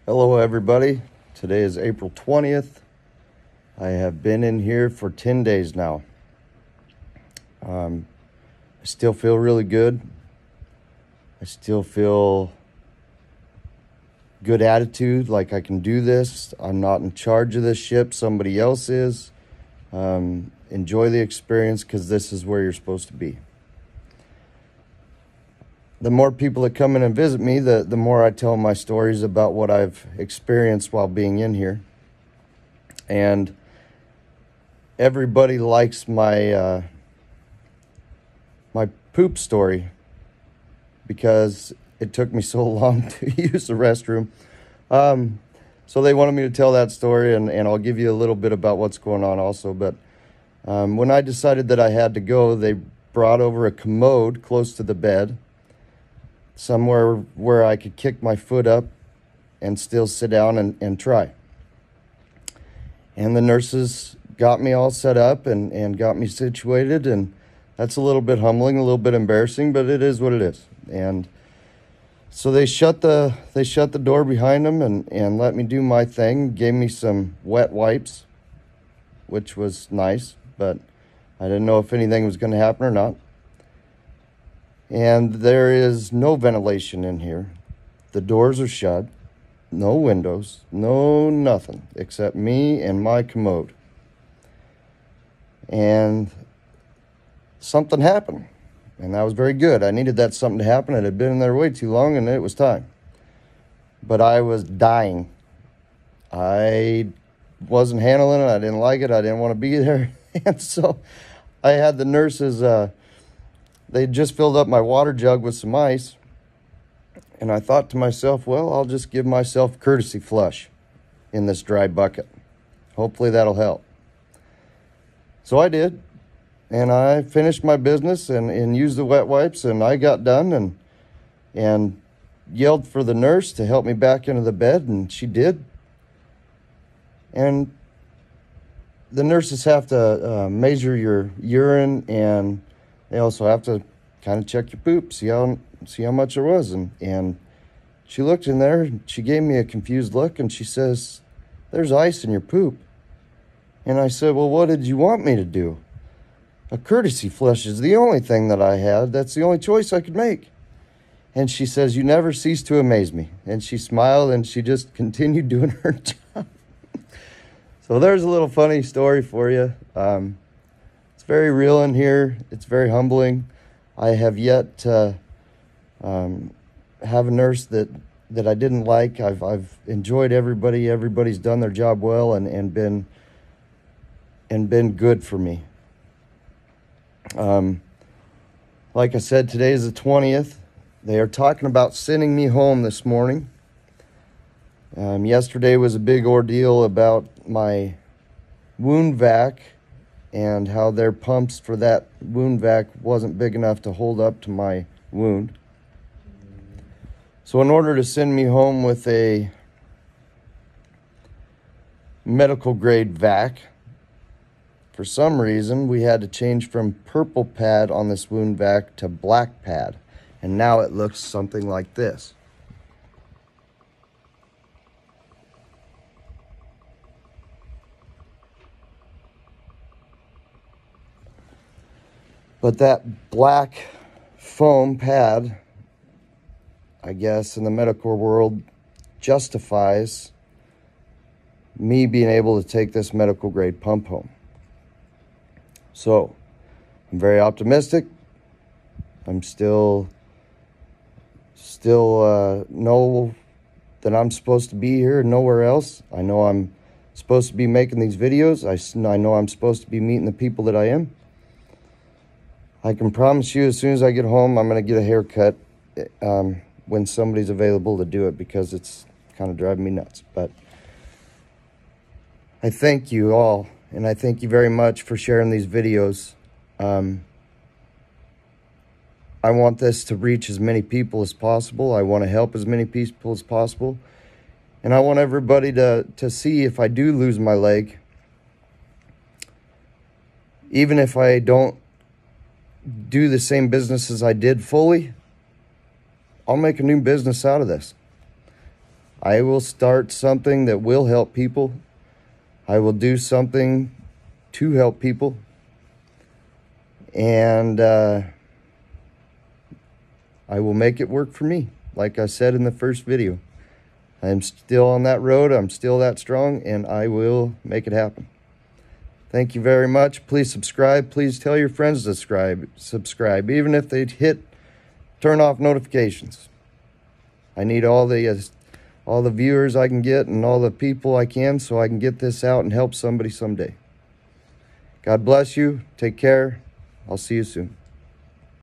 Hello everybody, today is April 20th. I have been in here for 10 days now. I still feel really good. I still feel good attitude, like I can do this. I'm not in charge of this ship, somebody else is. Enjoy the experience because this is where you're supposed to be. The more people that come in and visit me, the more I tell my stories about what I've experienced while being in here. And everybody likes my my poop story because it took me so long to use the restroom. So they wanted me to tell that story, and I'll give you a little bit about what's going on also. But when I decided that I had to go, they brought over a commode close to the bed, somewhere where I could kick my foot up and still sit down and try. And the nurses got me all set up and got me situated, and that's a little bit humbling, a little bit embarrassing, but it is what it is. And so they shut the door behind them and let me do my thing, gave me some wet wipes, which was nice, but I didn't know if anything was going to happen or not. And there is no ventilation in here. The doors are shut, no windows, no nothing except me and my commode. And something happened, and that was very good. I needed that something to happen. It had been in there way too long, and it was time. But I was dying. I wasn't handling it. I didn't like it. I didn't want to be there. And so I had the nurses, they just filled up my water jug with some ice, and I thought to myself, well, I'll just give myself a courtesy flush in this dry bucket. Hopefully that'll help. So I did, and I finished my business and used the wet wipes, and I got done and yelled for the nurse to help me back into the bed, and she did. And the nurses have to measure your urine, and they also have to kind of check your poop, see how much there was. And she looked in there, and she gave me a confused look, and she says, "There's ice in your poop." And I said, "Well, what did you want me to do? A courtesy flush is the only thing that I had. That's the only choice I could make." And she says, "You never cease to amaze me." And she smiled, and she just continued doing her job. So there's a little funny story for you. It's very real in here. It's very humbling. I have yet to have a nurse that I didn't like. I've enjoyed everybody. Everybody's done their job well and been good for me. Like I said, today is the 20th. They are talking about sending me home this morning. Yesterday was a big ordeal about my wound vac and how their pumps for that wound vac wasn't big enough to hold up to my wound. So in order to send me home with a medical grade vac, for some reason we had to change from purple pad on this wound vac to black pad. And now it looks something like this. But that black foam pad, I guess, in the medical world, justifies me being able to take this medical grade pump home. So, I'm very optimistic. I'm still know that I'm supposed to be here, nowhere else. I know I'm supposed to be making these videos. I know I'm supposed to be meeting the people that I am. I can promise you, as soon as I get home, I'm going to get a haircut when somebody's available to do it, because it's kind of driving me nuts. But I thank you all, and I thank you very much for sharing these videos. I want this to reach as many people as possible. I want to help as many people as possible. And I want everybody to see, if I do lose my leg, even if I don't do the same business as I did fully, I'll make a new business out of this. I will start something that will help people. I will do something to help people. And I will make it work for me. Like I said in the first video, I'm still on that road. I'm still that strong, and I will make it happen. Thank you very much. Please subscribe. Please tell your friends to subscribe, even if they turn off notifications. I need all the viewers I can get and all the people I can, so I can get this out and help somebody someday. God bless you. Take care. I'll see you soon.